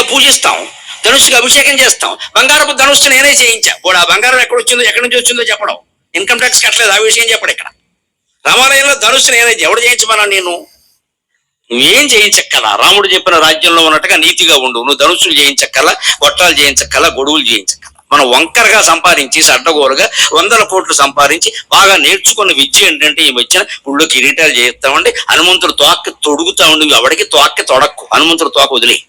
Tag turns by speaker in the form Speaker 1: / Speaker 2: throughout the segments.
Speaker 1: మేము పూజిస్తాం, ధనుష్కి అభిషేకం చేస్తాం. బంగారపు ధనుస్సు నేనే చేయించా. కూడా ఆ బంగారం ఎక్కడి నుంచి వచ్చిందో చెప్పడం, ఇన్కమ్ ట్యాక్స్ కట్టలేదు ఆ విషయం చెప్పడం. ఇక్కడ రామాలయంలో ధనుస్సు నేనే, ఎవడు చేయించమన్నా నేను? నువ్వేం చేయించక్కల, రాముడు చెప్పిన రాజ్యంలో ఉన్నట్టుగా నీతిగా ఉండు. నువ్వు ధనుస్సులు చేయించక్కల, గొట్టాలు చేయించక్కల, గొడుగులు చేయించక్కల. మనం వంకరగా సంపాదించి అడ్డగోలుగా 100 కోట్లు సంపాదించి బాగా నేర్చుకున్న విద్య ఏంటంటే ఈ వచ్చిన పుళ్ళు కిరీటాలు చేస్తామండి. హనుమంతుడు తోక్కి తొడుగుతా ఉండి ఎవడికి తోక్కి తొడక్కు, హనుమంతుడు తోక వదిలే.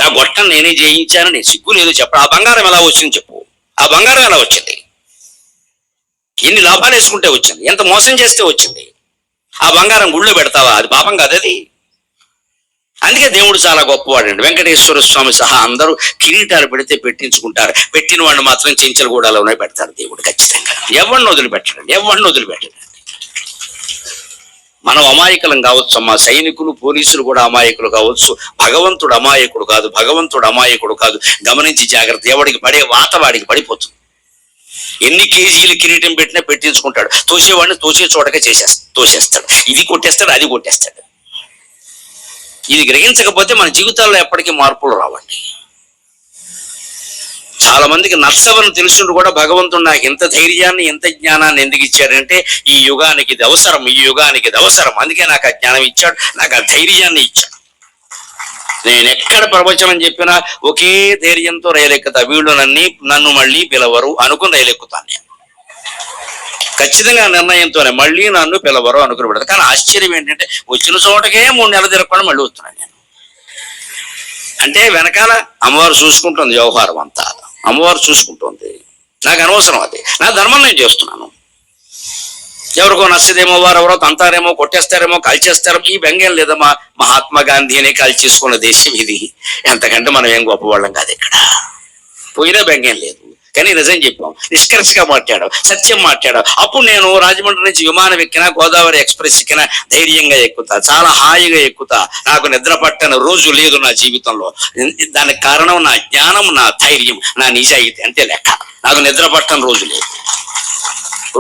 Speaker 1: ఆ గొట్టం నేనే చేయించానని సిగ్గు లేదు చెప్ప. ఆ బంగారం ఎలా వచ్చింది చెప్పు, ఆ బంగారం ఎలా వచ్చింది? ఎన్ని లాభాలు వేసుకుంటే వచ్చింది, ఎంత మోసం చేస్తే వచ్చింది? ఆ బంగారం గుళ్ళో పెడతావా? అది పాపం కాదు అది. అందుకే దేవుడు చాలా గొప్పవాడండి. వెంకటేశ్వర స్వామి సహా అందరూ కిరీటాలు పెడితే పెట్టించుకుంటారు. పెట్టిన వాడిని మాత్రం చెంచలగూడలోనే పెడతారు దేవుడు ఖచ్చితంగా. ఎవరిని వదిలిపెట్టండి. మనం అమాయకులం కావచ్చు, మా సైనికులు పోలీసులు కూడా అమాయకులు కావచ్చు. భగవంతుడు అమాయకుడు కాదు. గమనించి జాగ్రత్త. ఎవడికి పడే వాత వాడికి పడిపోతుంది. ఎన్ని కేజీలు కిరీటం పెట్టినా పెట్టించుకుంటాడు. తోసేవాడిని తోసే చోటగా తోసేస్తాడు. ఇది కొట్టేస్తాడు, అది కొట్టేస్తాడు. ఇది గ్రహించకపోతే మన జీవితాల్లో ఎప్పటికీ మార్పులు రావండి. చాలా మందికి నర్సవని తెలుసుంటూ కూడా భగవంతుడు నాకు ఇంత ధైర్యాన్ని, ఇంత జ్ఞానాన్ని ఎందుకు ఇచ్చాడంటే ఈ యుగానికి ఇది అవసరం. అందుకే నాకు ఆ జ్ఞానం ఇచ్చాడు, నాకు ఆ ధైర్యాన్ని ఇచ్చాడు. నేను ఎక్కడ ప్రవచనం చెప్పినా ఒకే ధైర్యంతో రైలెక్కుతా. వీళ్ళు నన్ను మళ్ళీ పిలవరు అనుకుని రైలెక్కుతాను నేను. ఖచ్చితంగా నిర్ణయంతోనే మళ్ళీ నన్ను పిలవరు అనుకుని పెడతాను. కానీ ఆశ్చర్యం ఏంటంటే వచ్చిన చోటకే 3 నెలలు తిరగకుండా మళ్ళీ వస్తున్నాను నేను. అంటే వెనకాల అమ్మవారు చూసుకుంటుంది, వ్యవహారం అంతా అమ్మవారు చూసుకుంటుంది. నాకు అనవసరం అది. నా ధర్మం నేను చేస్తున్నాను. ఎవరికో నచ్చదేమో, వారు ఎవరో తంతారేమో, కొట్టేస్తారేమో, కాల్చేస్తారేమో, ఈ బెంగేం లేదమ్మా. మహాత్మా గాంధీనే కాల్చేసుకున్న దేశం ఇది. ఎంతకంటే మనం ఏం గొప్పవాళ్ళం కాదు. ఇక్కడ పోయినా బెంగేం లేదు. కానీ నిజం చెప్పాం, నిష్కర్షగా మాట్లాడాం, సత్యం మాట్లాడాం. అప్పుడు నేను రాజమండ్రి నుంచి విమానం ఎక్కినా, గోదావరి ఎక్స్ప్రెస్ ఎక్కినా ధైర్యంగా ఎక్కుతా, చాలా హాయిగా ఎక్కుతా. నాకు నిద్ర పట్టని రోజు లేదు నా జీవితంలో. దానికి కారణం నా జ్ఞానం, నా ధైర్యం, నా నిజాయితీ అంతే లెక్క. నాకు నిద్ర పట్టని రోజు లేదు.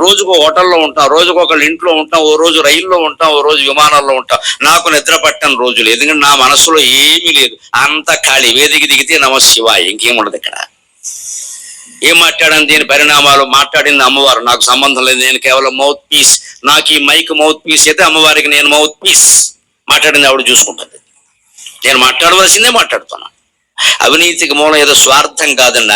Speaker 1: రోజుకో హోటల్లో ఉంటాం, రోజుకు ఒకళ్ళ ఇంట్లో ఉంటాం, ఓ రోజు రైల్లో ఉంటాం, ఓ రోజు విమానాల్లో ఉంటాం. నాకు నిద్ర పట్టని రోజు లేదు. ఎందుకంటే నా మనసులో ఏమీ లేదు, అంత ఖాళీ. వేదిక దిగితే నమశివాయ, ఇంకేముండదు ఇక్కడ. ఏం మాట్లాడాను, దీని పరిణామాలు మాట్లాడింది అమ్మవారు, నాకు సంబంధం లేదు. నేను కేవలం మౌత్ పీస్. నాకు ఈ మైక్ మౌత్ పీస్ అయితే అమ్మవారికి నేను మౌత్ పీస్. మాట్లాడింది ఆవిడ చూసుకుంటుంది. నేను మాట్లాడవలసిందే మాట్లాడుతున్నాను. అవినీతికి మూలం ఏదో స్వార్థం కాదండి,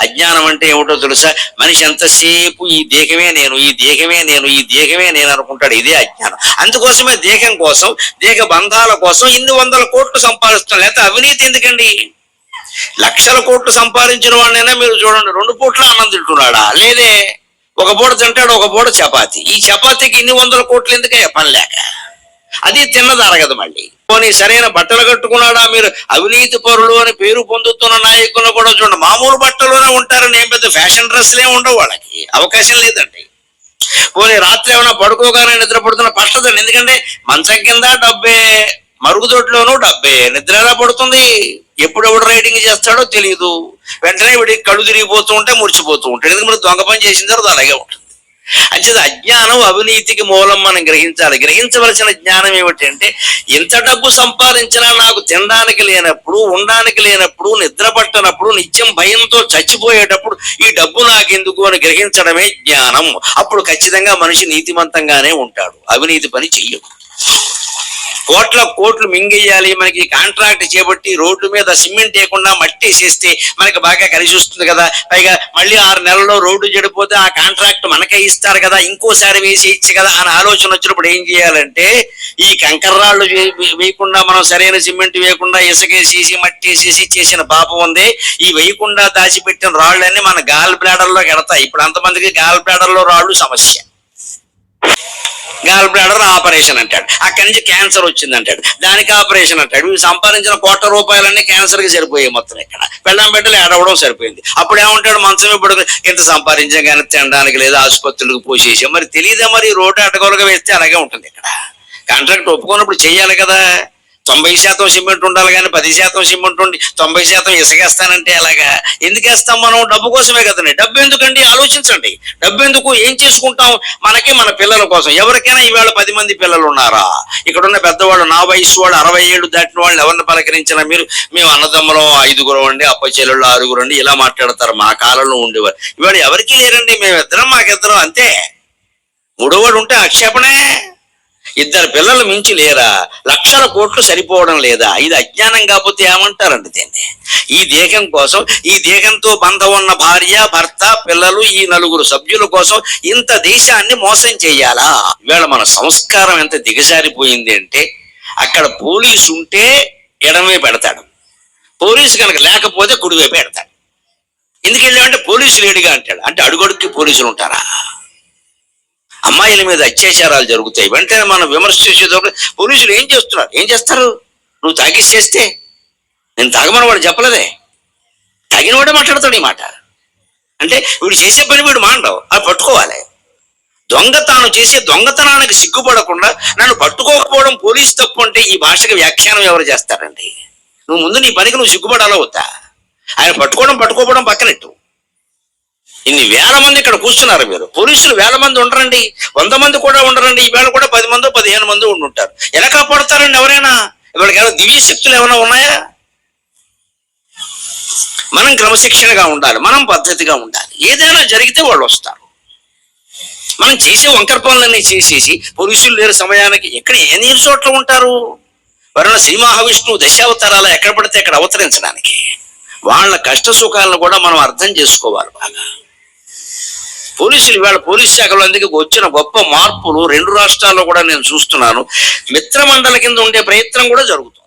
Speaker 1: అజ్ఞానం అంటే ఏమిటో తెలుసా? మనిషి ఎంతసేపు ఈ దేహమే నేను అనుకుంటాడు. ఇదే అజ్ఞానం. అందుకోసమే దేహం కోసం, దేహ బంధాల కోసం ఇన్ని 100 కోట్లు సంపాదిస్తున్నాం. లేకపోతే అవినీతి ఎందుకండి? లక్షల కోట్లు సంపాదించిన వాడినైనా మీరు చూడండి, 2 పూట్ల అన్నం తింటున్నాడా? లేదే. ఒక పూట తింటాడు, ఒక పూట చపాతి. ఈ చపాతీకి ఇన్ని 100 కోట్లు ఎందుకే? పని లేక. అది తిన్నది అరగదు. మళ్ళీ పోనీ సరైన బట్టలు కట్టుకున్నాడా? మీరు అవినీతి పరులు అని పేరు పొందుతున్న నాయకులను కూడా చూడండి, మామూలు బట్టలోనే ఉంటారని. ఏం పెద్ద ఫ్యాషన్ డ్రెస్లే ఉండవు, వాళ్ళకి అవకాశం లేదండి. పోనీ రాత్రి ఏమైనా పడుకోగానే నిద్రపడుతున్న పట్టదండి. ఎందుకంటే మంచం కింద డబ్బే, మరుగుదొడ్లోనూ డబ్బే. నిద్ర ఎలా పడుతుంది? ఎప్పుడెప్పుడు రైటింగ్ చేస్తాడో తెలియదు. వెంటనే వీడికి కళ్ళు తిరిగిపోతూ ఉంటే మురిచిపోతూ ఉంటాడు. ఎందుకంటే మీరు దొంగ పని చేసిన తర్వాత అలాగే ఉంటుంది. అంచేది అజ్ఞానం అవినీతికి మూలం మనం గ్రహించాలి. గ్రహించవలసిన జ్ఞానం ఏమిటంటే, ఇంత డబ్బు సంపాదించినా నాకు తినడానికి లేనప్పుడు, ఉండడానికి లేనప్పుడు, నిద్ర పట్టనప్పుడు, నిత్యం భయంతో చచ్చిపోయేటప్పుడు ఈ డబ్బు నాకెందుకు అని గ్రహించడమే జ్ఞానం. అప్పుడు ఖచ్చితంగా మనిషి నీతిమంతంగానే ఉంటాడు, అవినీతి పని చెయ్యడు. కోట్లు మింగేయాలి, మనకి కాంట్రాక్ట్ చేపట్టి రోడ్డు మీద సిమెంట్ వేయకుండా మట్టి వేసేస్తే మనకి బాగా కలిసి వస్తుంది కదా. పైగా మళ్ళీ 6 నెలల్లో రోడ్డు చెడిపోతే ఆ కాంట్రాక్ట్ మనకే ఇస్తారు కదా, ఇంకోసారి వేసి ఇచ్చే కదా అని ఆలోచన వచ్చినప్పుడు ఏం చేయాలంటే, ఈ కంకర్రాళ్ళు వేయకుండా, మనం సరైన సిమెంట్ వేయకుండా ఇసుకేసేసి మట్టి వేసేసి చేసిన పాపం ఉంది. ఈ వేయకుండా దాచిపెట్టిన రాళ్ళన్నీ మన గాల్ బ్లాడర్లో ఎడతాయి. ఇప్పుడు అంతమందికి గాల్ బ్లాడర్లో రాళ్ళు సమస్య. గాల్ బ్లాడర్ ఆపరేషన్ అంటాడు, అక్కడి నుంచి క్యాన్సర్ వచ్చింది అంటాడు, దానికి ఆపరేషన్ అంటాడు. వీళ్ళు సంపాదించిన ₹1,00,00,000 క్యాన్సర్కి సరిపోయాయి మొత్తం. ఇక్కడ పెళ్ళం బిడ్డలు ఏడవడం సరిపోయింది. అప్పుడు ఏమంటాడు, మంచమే పడుకు ఇంత సంపాదించాం కానీ తినడానికి లేదా, ఆసుపత్రులకు పోసేసాం. మరి తెలియదా? మరి రోడ్డు అడ్డగోలుగా వేస్తే అలాగే ఉంటుంది. ఇక్కడ కాంట్రాక్ట్ ఒప్పుకున్నప్పుడు చెయ్యాలి కదా. 90% సిమెంట్ ఉండాలి కానీ 10% సిమెంట్ ఉండి 90% ఇసుకేస్తానంటే అలాగా ఎందుకు వేస్తాం మనం? డబ్బు కోసమే కదండి. డబ్బు ఎందుకండి? ఆలోచించండి. డబ్బు ఎందుకు? ఏం చేసుకుంటాం? మనకి మన పిల్లల కోసం. ఎవరికైనా ఈవేళ 10 మంది పిల్లలు ఉన్నారా? ఇక్కడున్న పెద్దవాళ్ళు, నా వయసు వాళ్ళు, 60 ఏళ్ళు దాటిన వాళ్ళు ఎవరిని పలకరించినా మీరు మేము అన్నదమ్ములం 5గురం అండి, అప్ప చెల్లెళ్ళు 6గురు అండి ఇలా మాట్లాడతారు. మా కాలంలో ఉండేవారు. ఇవాళ ఎవరికి లేరండి. మేమిద్దరం మాకిద్దరం అంతే. మూడోవాడు ఉంటే ఆక్షేపణే. 2 పిల్లలు మించి లేరా? లక్షల కోట్లు సరిపోవడం లేదా? ఇది అజ్ఞానం కాకపోతే ఏమంటారండి దీన్ని? ఈ దేహం కోసం, ఈ దేహంతో బంధం ఉన్న భార్య, భర్త, పిల్లలు, ఈ 4 సభ్యుల కోసం ఇంత దేశాన్ని మోసం చేయాలా? ఇవాళ మన సంస్కారం ఎంత దిగజారిపోయింది అంటే, అక్కడ పోలీసు ఉంటే ఎడమే పెడతాడు, పోలీసు కనుక లేకపోతే కుడివైపు పెడతాడు. ఎందుకు వెళ్ళామంటే పోలీసు లేడిగా అంటాడు. అంటే అడుగడుక్కి పోలీసులు ఉంటారా? అమ్మాయిల మీద అత్యాచారాలు జరుగుతాయి. వెంటనే మనం విమర్శించేటప్పుడు పోలీసులు ఏం చేస్తున్నారు? ఏం చేస్తారు? నువ్వు తాగేసి చేస్తే నేను తాగమని వాడు చెప్పలేదే. తాగిన వాడే మాట్లాడతాడు ఈ మాట. అంటే వీడు చేసే పని వీడు మాండవు, అది పట్టుకోవాలి. తాను చేసే దొంగతనానికి సిగ్గుపడకుండా నన్ను పట్టుకోకపోవడం పోలీసు తప్పు అంటే ఈ భాషకి వ్యాఖ్యానం ఎవరు చేస్తారండి? నువ్వు ముందు నీ పనికి నువ్వు సిగ్గుపడాలో వద్దా? ఆయన పట్టుకోవడం పక్కనెట్టు. ఇన్ని వేల మంది ఇక్కడ కూర్చున్నారు. మీరు పోలీసులు 1000 మంది ఉండరండి, 100 మంది కూడా ఉండరండి. ఈవేళ కూడా 10 మందో 15 మంది ఉండుంటారు. ఎలా కాపాడుతారండి ఎవరైనా? ఇవాళకి ఏమైనా దివ్య శక్తులు ఏమైనా ఉన్నాయా? మనం క్రమశిక్షణగా ఉండాలి, మనం పద్ధతిగా ఉండాలి. ఏదైనా జరిగితే వాళ్ళు వస్తారు. మనం చేసే వంకర పనులన్నీ చేసేసి పోలీసులు లేని సమయానికి ఎక్కడ ఏ నీరు చోట్ల ఉంటారు? ఎవరైనా శ్రీ మహావిష్ణువు దశావతారాల ఎక్కడ పడితే అక్కడ అవతరించడానికి. వాళ్ళ కష్ట సుఖాలను కూడా మనం అర్థం చేసుకోవాలి బాగా. పోలీసులు ఇవాళ పోలీస్ శాఖలో అందుకే వచ్చిన గొప్ప మార్పులు 2 రాష్ట్రాల్లో కూడా నేను చూస్తున్నాను. మిత్రమండల కింద ఉండే ప్రయత్నం కూడా జరుగుతుంది.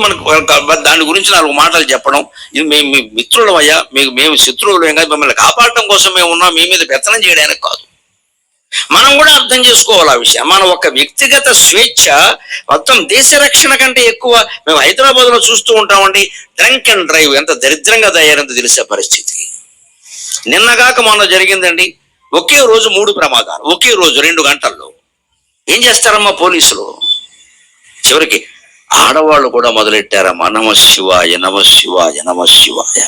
Speaker 1: మనకు దాని గురించి 4 మాటలు చెప్పడం, ఇది మేము మీ మిత్రులం అయ్యా, మేము శత్రువులు ఏం కాదు, మిమ్మల్ని కాపాడటం కోసం మేము ఉన్నాం, మీ మీద పెత్తనం చేయడానికి కాదు. మనం కూడా అర్థం చేసుకోవాలి ఆ విషయం. మన ఒక వ్యక్తిగత స్వేచ్ఛ మొత్తం దేశ రక్షణ కంటే ఎక్కువ. మేము హైదరాబాద్ లో చూస్తూ ఉంటామండి, డ్రంక్ అండ్ డ్రైవ్ ఎంత దరిద్రంగా తయారంతో తెలిసే పరిస్థితి. నిన్నగాక మొన్న జరిగిందండి. ఒకే రోజు 3 ప్రమాదాలు, ఒకే రోజు 2 గంటల్లో. ఏం చేస్తారమ్మా పోలీసులు? చివరికి ఆడవాళ్ళు కూడా మొదలెట్టారమ్మా, నమ శివాయ నమ శివాయ నమ శివాయ.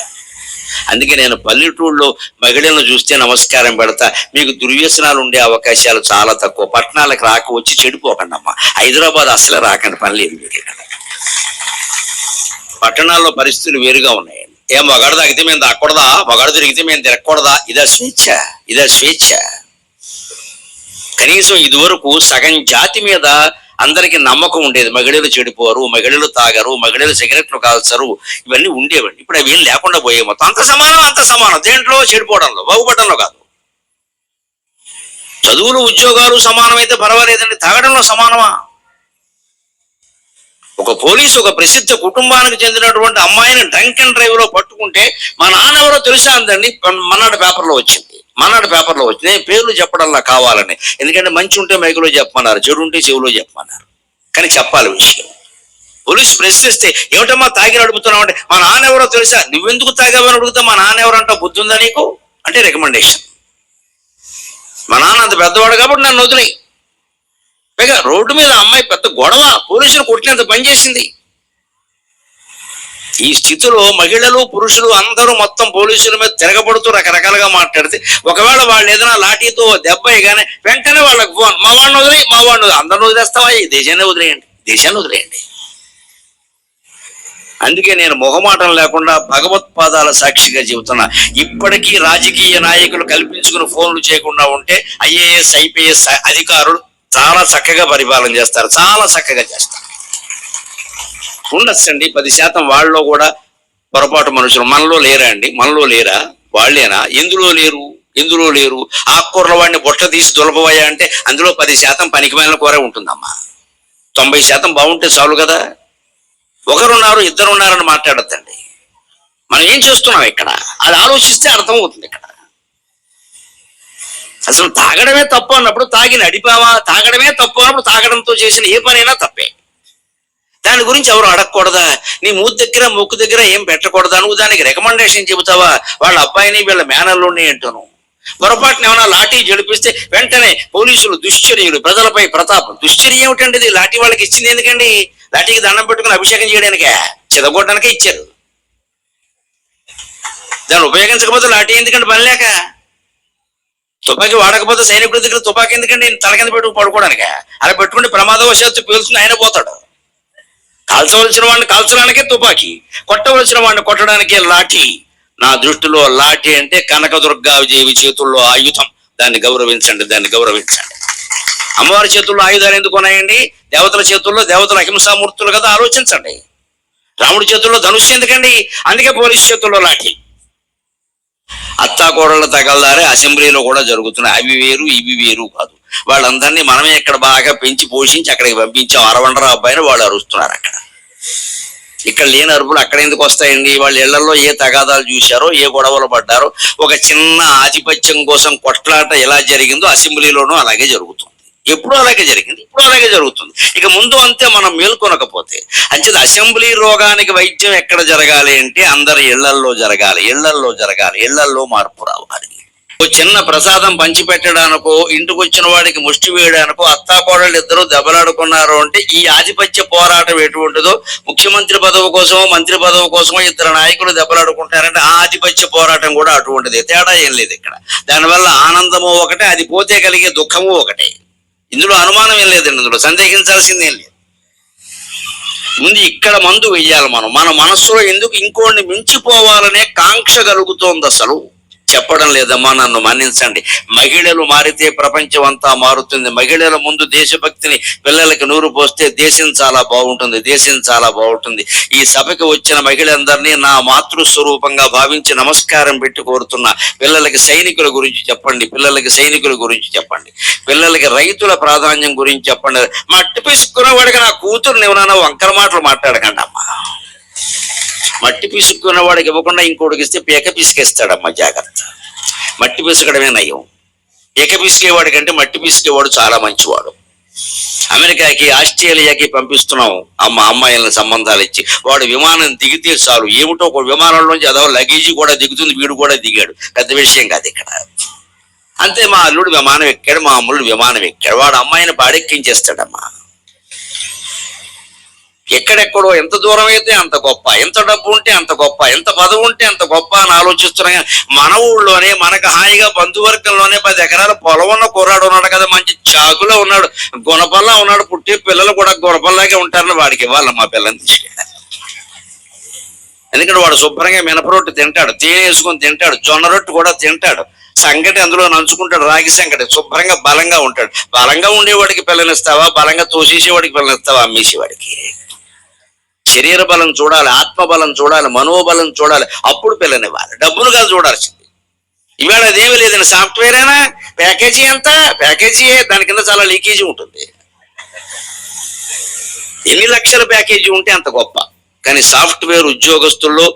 Speaker 1: అందుకే నేను పల్లెటూళ్ళలో మహిళలను చూస్తే నమస్కారం పెడతా. మీకు దుర్వ్యసనాలు ఉండే అవకాశాలు చాలా తక్కువ. పట్టణాలకు రాక వచ్చి చెడిపోకండి అమ్మా. హైదరాబాద్ అసలు రాకండి, పని లేదు మీకు ఇక్కడ. పట్టణాల్లో పరిస్థితులు వేరుగా ఉన్నాయండి. మగాడు తాగితే మేము తాగకూడదా? మగాడు తిరిగితే మేము తిరగకూడదా? ఇదా స్వేచ్ఛ? ఇదా స్వేచ్ఛ? కనీసం ఇదివరకు సగం జాతి మీద అందరికి నమ్మకం ఉండేది. మహిళలు చెడిపోరు, మహిళలు తాగరు, మహిళలు సిగరెట్లు కాల్చరు, ఇవన్నీ ఉండేవండి. ఇప్పుడు అవి ఏం లేకుండా పోయే. మొత్తం అంత సమానం. దేంట్లో? చెడిపోవడంలో, బాగుపడడంలో కాదు. చదువులు ఉద్యోగాలు సమానమైతే పర్వాలేదండి, తాగడంలో సమానమా? ఒక పోలీసు ఒక ప్రసిద్ధ కుటుంబానికి చెందినటువంటి అమ్మాయిని డ్రంక్ అండ్ డ్రైవ్ లో పట్టుకుంటే మా నాన్న ఎవరో తెలుసా అందండి. మన్నాడు పేపర్లో వచ్చింది. నేను పేర్లు చెప్పడంలా కావాలని, ఎందుకంటే మంచి ఉంటే మైకులో చెప్పమన్నారు, చెడు ఉంటే చెవులో చెప్పమన్నారు. కానీ చెప్పాలి విషయం. పోలీసు ప్రశ్నిస్తే ఏమిటమ్మా తాగి నడుపుతున్నావు అంటే, మా నాన్న ఎవరో తెలుసా? నువ్వెందుకు తాగావని అడుగుతా మా నాన్న ఎవరంటా బుద్ధి ఉందా నీకు అంటే రికమెండేషన్. మా నాన్న అంత పెద్దవాడు కాబట్టి నన్ను వదిలేయి. పైగా రోడ్డు మీద అమ్మాయి పెద్ద గొడవ, పోలీసులు కొట్టినంత పనిచేసింది. ఈ స్థితిలో మహిళలు పురుషులు అందరూ మొత్తం పోలీసుల మీద తిరగబడుతూ రకరకాలుగా మాట్లాడితే, ఒకవేళ వాళ్ళు ఏదైనా లాఠీతో దెబ్బ కానీ వెంటనే వాళ్ళకి ఫోన్, మా వాడిని వదిలేయి, మా వాడిని అందరిని వదిలేస్తావా? ఈ దేశాన్ని వదిలేయండి. అందుకే నేను మొహమాటం లేకుండా భగవత్పాదాల సాక్షిగా చెబుతున్నా. ఇప్పటికీ రాజకీయ నాయకులు కల్పించుకుని ఫోన్లు చేయకుండా ఉంటే IAS IPS అధికారులు చాలా చక్కగా పరిపాలన చేస్తారు, చాలా చక్కగా చేస్తారు. ఉండొచ్చండి 10% వాళ్ళలో కూడా పొరపాటు మనుషులు. మనలో లేరా అండి? మనలో లేరా? వాళ్ళేనా? ఎందులో లేరు? ఆకుకూరల వాడిని బొట్ట తీసి దులపవయ్యా అంటే అందులో 10% పనికిమాలిన కూర ఉంటుందమ్మా. 90% బాగుంటే చాలు కదా. ఒకరున్నారు, ఇద్దరున్నారని మాట్లాడద్దండి. మనం ఏం చేస్తున్నాం ఇక్కడ? అది ఆలోచిస్తే అర్థమవుతుంది. ఇక్కడ అసలు తాగడమే తప్పు అన్నప్పుడు తాగి నడిపావా? తాగడమే తప్పు అన్నప్పుడు తాగడంతో చేసిన ఏ పనైనా తప్పే. దాని గురించి ఎవరు అడగకూడదా? నీ మూతి దగ్గర ముక్కు దగ్గర ఏం పెట్టకూడదా? నువ్వు దానికి రికమెండేషన్ చెబుతావా? వాళ్ళ అబ్బాయిని వీళ్ళ మేనల్లోని అంటాను. పొరపాటున ఏమైనా లాఠీ జడిపిస్తే వెంటనే పోలీసులు దుశ్చర్యలు, ప్రజలపై ప్రతాపం. దుశ్చర్య ఏమిటండి? ఇది లాఠీ వాళ్ళకి ఇచ్చింది ఎందుకండి? లాఠీకి దండం పెట్టుకుని అభిషేకం చేయడానికే, చిదగొట్టడానికే ఇచ్చారు. దాన్ని ఉపయోగించకపోతే లాఠీ ఎందుకంటే పని లేక, తుపాకీ వాడకపోతే సైనికుడి దగ్గర తుపాకీ ఎందుకంటే తల కింద పెట్టుకు పడుకోవడానిక, అలా పెట్టుకుంటే ప్రమాదవశాత్తు పేలుతుంది, ఆయన పోతాడు. కాల్చవలసిన వాడిని కాల్చడానికే తుపాకీ, కొట్టవలసిన వాడిని కొట్టడానికే లాఠీ. నా దృష్టిలో లాఠీ అంటే కనకదుర్గాదేవి చేతుల్లో ఆయుధం. దాన్ని గౌరవించండి, దాన్ని గౌరవించండి. అమ్మవారి చేతుల్లో ఆయుధాలు ఎందుకు ఉన్నాయండి? దేవతల చేతుల్లో, దేవతల అహింసామూర్తులు కదా, ఆలోచించండి. రాముడి చేతుల్లో ధనుస్సు ఎందుకండి? అందుకే పోలీసు చేతుల్లో లాఠీ. అత్తాకోడళ్ళ తగలదారే అసెంబ్లీలో కూడా జరుగుతున్నాయి. అవి వేరు ఇవి వేరు కాదు. వాళ్ళందరినీ మనమే ఇక్కడ బాగా పెంచి పోషించి అక్కడికి పంపించాం. అరవండరా అబ్బాయిని వాళ్ళు అరుస్తున్నారు అక్కడ. ఇక్కడ లేని అరుపులు అక్కడ ఎందుకు వస్తాయండి? వాళ్ళ ఇళ్లలో ఏ తగాదాలు చూశారో, ఏ గొడవలు పడ్డారో, ఒక చిన్న ఆధిపత్యం కోసం కొట్లాట ఎలా జరిగిందో అసెంబ్లీలోనూ అలాగే జరుగుతుంది. ఎప్పుడు అలాగే జరిగింది, ఇప్పుడు అలాగే జరుగుతుంది. ఇక ముందు అంతే మనం మేల్కొనకపోతే. అంచేది అసెంబ్లీ రోగానికి వైద్యం ఎక్కడ జరగాలి అంటే అందరి ఇళ్లల్లో జరగాలి, ఇళ్లల్లో జరగాలి, ఇళ్లల్లో మార్పు రావాలి. ఓ చిన్న ప్రసాదం పంచిపెట్టడానికో, ఇంటికి వచ్చిన వాడికి ముష్టి వేయడానికో అత్తాకోడళ్ళు ఇద్దరు దెబ్బలాడుకున్నారు అంటే ఈ ఆధిపత్య పోరాటం ఎటువంటిదో, ముఖ్యమంత్రి పదవి కోసమో మంత్రి పదవి కోసమో ఇద్దరు నాయకులు దెబ్బలాడుకుంటారంటే ఆ ఆధిపత్య పోరాటం కూడా అటువంటిది. తేడా ఏం లేదు ఇక్కడ. దానివల్ల ఆనందము ఒకటే, అది పోతే కలిగే దుఃఖము ఒకటే. ఇందులో అనుమానం ఏం లేదండి, ఇందులో సందేహించాల్సిందేం లేదు. ముందు ఇక్కడ మందు వెయ్యాలి మనం. మన మనస్సులో ఎందుకు ఇంకోడిని మించిపోవాలనే కాంక్ష కలుగుతోంది అసలు. చెప్పడం లేదమ్మా, నన్ను మన్నించండి. మహిళలు మారితే ప్రపంచం అంతా మారుతుంది. మహిళల ముందు దేశభక్తిని పిల్లలకి నూరు పోస్తే దేశం చాలా బాగుంటుంది, దేశం చాలా బాగుంటుంది. ఈ సభకి వచ్చిన మహిళలందరినీ నా మాతృస్వరూపంగా భావించి నమస్కారం పెట్టి కోరుతున్నా. పిల్లలకి సైనికుల గురించి చెప్పండి, పిల్లలకి సైనికుల గురించి చెప్పండి, పిల్లలకి రైతుల ప్రాధాన్యం గురించి చెప్పండి. మట్టి పిసుక్కున్న వాడికి నా కూతురు ఎవరైనా వంకర మాటలు మాట్లాడకండి అమ్మా. మట్టి పిసుక్కున్న వాడికి ఇవ్వకుండా ఇంకోటికి ఇస్తే పీక పిసికేస్తాడమ్మా, జాగ్రత్త. మట్టి పిసకడమే నయం. పీక పిసికేవాడి కంటే మట్టి పిసికేవాడు చాలా మంచివాడు. అమెరికాకి, ఆస్ట్రేలియాకి పంపిస్తున్నాం అమ్మాయిలను సంబంధాలు ఇచ్చి. వాడు విమానం దిగితే చాలు, ఏమిటో ఒక విమానంలోంచి అదో లగేజీ కూడా దిగుతుంది, వీడు కూడా దిగాడు. పెద్ద విషయం కాదు ఇక్కడ. అంతే, మా అల్లుడు విమానం ఎక్కాడు, మా అమ్ముడు విమానం ఎక్కాడు. వాడు అమ్మాయిని పాడెక్కించేస్తాడమ్మా. ఎక్కడెక్కడో ఎంత దూరం అయితే అంత గొప్ప, ఎంత డబ్బు ఉంటే అంత గొప్ప, ఎంత పదవి ఉంటే అంత గొప్ప అని ఆలోచిస్తున్నాయి. మన ఊళ్ళోనే మనకు హాయిగా బంధువర్గంలోనే 10 ఎకరాల పొలం ఉన్న కుర్రాడు ఉన్నాడు కదా, మంచి చాకులో ఉన్నాడు, గుణపల్లా ఉన్నాడు. పుట్టి పిల్లలు కూడా గుణపల్లాగే ఉంటారని వాడికి ఇవ్వాలి మా పిల్లని తీసుకెళ్ళాలి. ఎందుకంటే వాడు శుభ్రంగా మినపరొట్టు తింటాడు, తేనె వేసుకొని తింటాడు, జొన్న రొట్టు కూడా తింటాడు, సంగటి అందులో నంచుకుంటాడు, రాగి సంగటి, శుభ్రంగా బలంగా ఉంటాడు. బలంగా ఉండేవాడికి పిల్లనిస్తావా, బలంగా తోసేసేవాడికి పిల్లనిస్తావా, అమ్మేసేవాడికి? శరీర బలం చూడాలి, ఆత్మబలం చూడాలి, మనోబలం చూడాలి, అప్పుడు పిల్లనివ్వాలి. డబ్బులు కాదు చూడాల్సింది. ఇవాళ అదేమి లేదండి, సాఫ్ట్వేరేనా, ప్యాకేజీ ఎంత, ప్యాకేజీ దాని కింద చాలా లీకేజీ ఉంటుంది. ఎన్ని లక్షల ప్యాకేజీ ఉంటే అంత గొప్ప. కానీ సాఫ్ట్వేర్ ఉద్యోగస్తుల్లో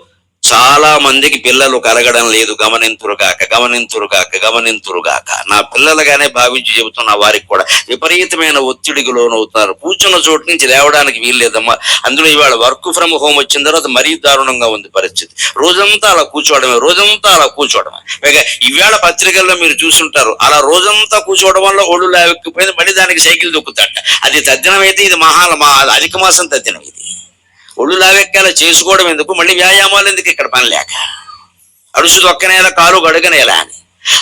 Speaker 1: చాలా మందికి పిల్లలు కలగడం లేదు. గమనింతురుగాక, గమనింతురుగాక, గమనింతురుగాక. నా పిల్లలుగానే భావించి చెబుతున్న వారికి కూడా విపరీతమైన ఒత్తిడికి లోనవుతున్నారు. కూర్చున్న చోటు నుంచి లేవడానికి వీల్లేదమ్మా. అందులో ఇవాళ వర్క్ ఫ్రమ్ హోమ్ వచ్చిన తర్వాత మరీ దారుణంగా ఉంది పరిస్థితి. రోజంతా అలా కూర్చోవడమే, రోజంతా అలా కూర్చోవడమే. పైగా ఇవాళ పత్రికల్లో మీరు చూసుంటారు, అలా రోజంతా కూర్చోవడం వల్ల ఒళ్ళు లేకపోయింది, మళ్ళీ దానికి సైకిల్ దొక్కుతాట. అది తద్దినం అయితే ఇది అధిక మాసం తద్దినం. ఇది ఒళ్ళు లావెక్కాల చేసుకోవడం ఎందుకు, మళ్ళీ వ్యాయామాలు ఎందుకు ఇక్కడ పని లేక, అడుసు దొక్కనేలా కాలు గడుగనేలా అని.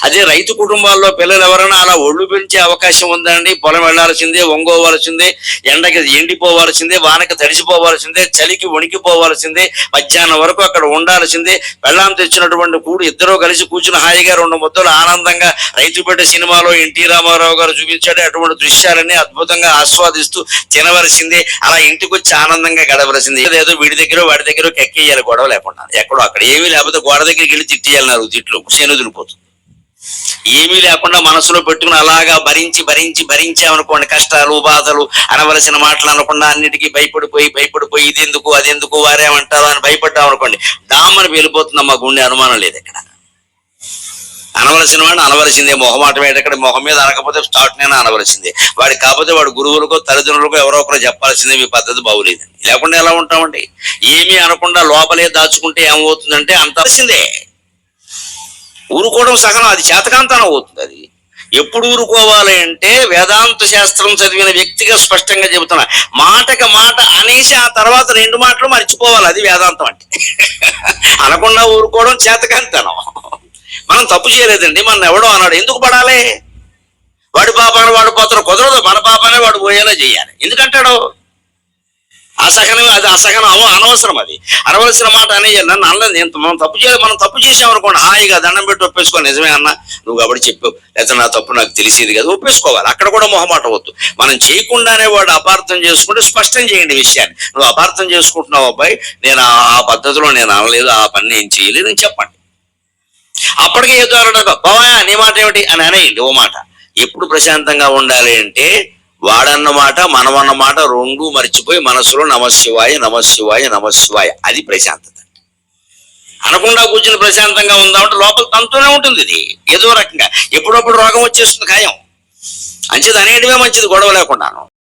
Speaker 1: అదే రైతు కుటుంబాల్లో పిల్లలు ఎవరైనా అలా ఒళ్ళు పెంచే అవకాశం ఉందండి. పొలం వెళ్లాల్సిందే, ఒంగోవాల్సిందే, ఎండకి ఎండిపోవాల్సిందే, వానకి తడిసిపోవాల్సిందే, చలికి వణికిపోవాల్సిందే, మధ్యాహ్నం వరకు అక్కడ ఉండాల్సిందే. పెళ్ళాం తెచ్చినటువంటి కూడు ఇద్దరూ కలిసి కూర్చుని హాయిగా 2 ముద్దలు ఆనందంగా రైతుపేట సినిమాలో ఎన్టీ రామారావు గారు చూపించాడు అటువంటి దృశ్యాలన్నీ అద్భుతంగా ఆస్వాదిస్తూ తినవలసిందే. అలా ఇంటికి వచ్చి ఆనందంగా గడవలసిందే. ఏదో వీడి దగ్గర వాడి దగ్గర కెక్కేయాలి గొడవ లేకుండా. ఎక్కడో అక్కడ ఏమీ లేకపోతే గోడ దగ్గరికి వెళ్ళి తిట్టేయాలి, 4 తిట్లు శనుదులిపోతుంది. ఏమీ లేకుండా మనసులో పెట్టుకుని అలాగా భరించామనుకోండి, కష్టాలు బాధలు అనవలసిన మాటలు అనకుండా అన్నిటికీ భయపడిపోయి ఇదెందుకు అదెందుకు వారేమంటారు అని భయపడ్డాం అనుకోండి, డామ్మని వెళ్ళిపోతుందమ్మా గుండె. అనుమానం లేదు ఇక్కడ. అనవలసిన వాడిని అనవలసిందే, మొహమాటం ఎక్కడ మొహం మీద అనకపోతే స్టార్ట్ నేను అనవలసిందే. వాడికి కాకపోతే వాడి గురువులకో తల్లిదండ్రులకో ఎవరో ఒకరు చెప్పాల్సిందే, మీ పద్ధతి బాగులేదండి. లేకుండా ఎలా ఉంటామండి? ఏమీ అనకుండా లోపలే దాచుకుంటే ఏమవుతుందంటే అంతసిందే. ఊరుకోవడం సహనం, అది చేతకాంతనం అవుతుంది. అది ఎప్పుడు ఊరుకోవాలి అంటే వేదాంత శాస్త్రం చదివిన వ్యక్తిగా స్పష్టంగా చెబుతున్నా, మాటకి మాట అనేసి ఆ తర్వాత 2 మాటలు మర్చిపోవాలి. అది వేదాంతం అంటే. అనకుండా ఊరుకోవడం చేతకాంతనం. మనం తప్పు చేయలేదండి, మనం ఎవడో అన్నాడు, ఎందుకు పడాలి? వాడి పాపాన్ని వాడు పోతాడు, కుదరదు. మన పాపాన్ని వాడు పోయేలా చేయాలి. ఎందుకంటాడు? అసహనం, అది అసహనం అనవసరం. అది అనవలసిన మాట అనేయాలి. నన్ను అనలేదు, నేను మనం తప్పు చేయాలి. మనం తప్పు చేసామనుకోండి, హాయిగా దండం పెట్టి ఒప్పేసుకో, నిజమే అన్న నువ్వు కాబట్టి చెప్పావు, లేకపోతే నా తప్పు నాకు తెలిసేది కదా, ఒప్పేసుకోవాలి. అక్కడ కూడా మొహమాట వద్దు. మనం చేయకుండానే వాడు అపార్థం చేసుకుంటే స్పష్టం చేయండి విషయాన్ని. నువ్వు అపార్థం చేసుకుంటున్నావు అబ్బాయి, నేను ఆ పద్ధతిలో నేను అనలేదు, ఆ పని నేను చేయలేదు అని చెప్పండి. అప్పటికే ఏదో అనడం, బావా నీ మాట ఏమిటి అని అనేయండి ఓ మాట. ఎప్పుడు ప్రశాంతంగా ఉండాలి అంటే, వాడన్న మాట మనమన్న మాట 2 మర్చిపోయి మనసులో నమశివాయ నమశివాయ నమశివాయ, అది ప్రశాంతత. అనకుండా కూర్చుని ప్రశాంతంగా ఉందామంటే లోపల తనతోనే ఉంటుంది. ఇది ఏదో రకంగా ఎప్పుడప్పుడు రోగం వచ్చేస్తుంది ఖాయం. అంచేది అనేటివే మంచిది, గొడవ లేకుండాను.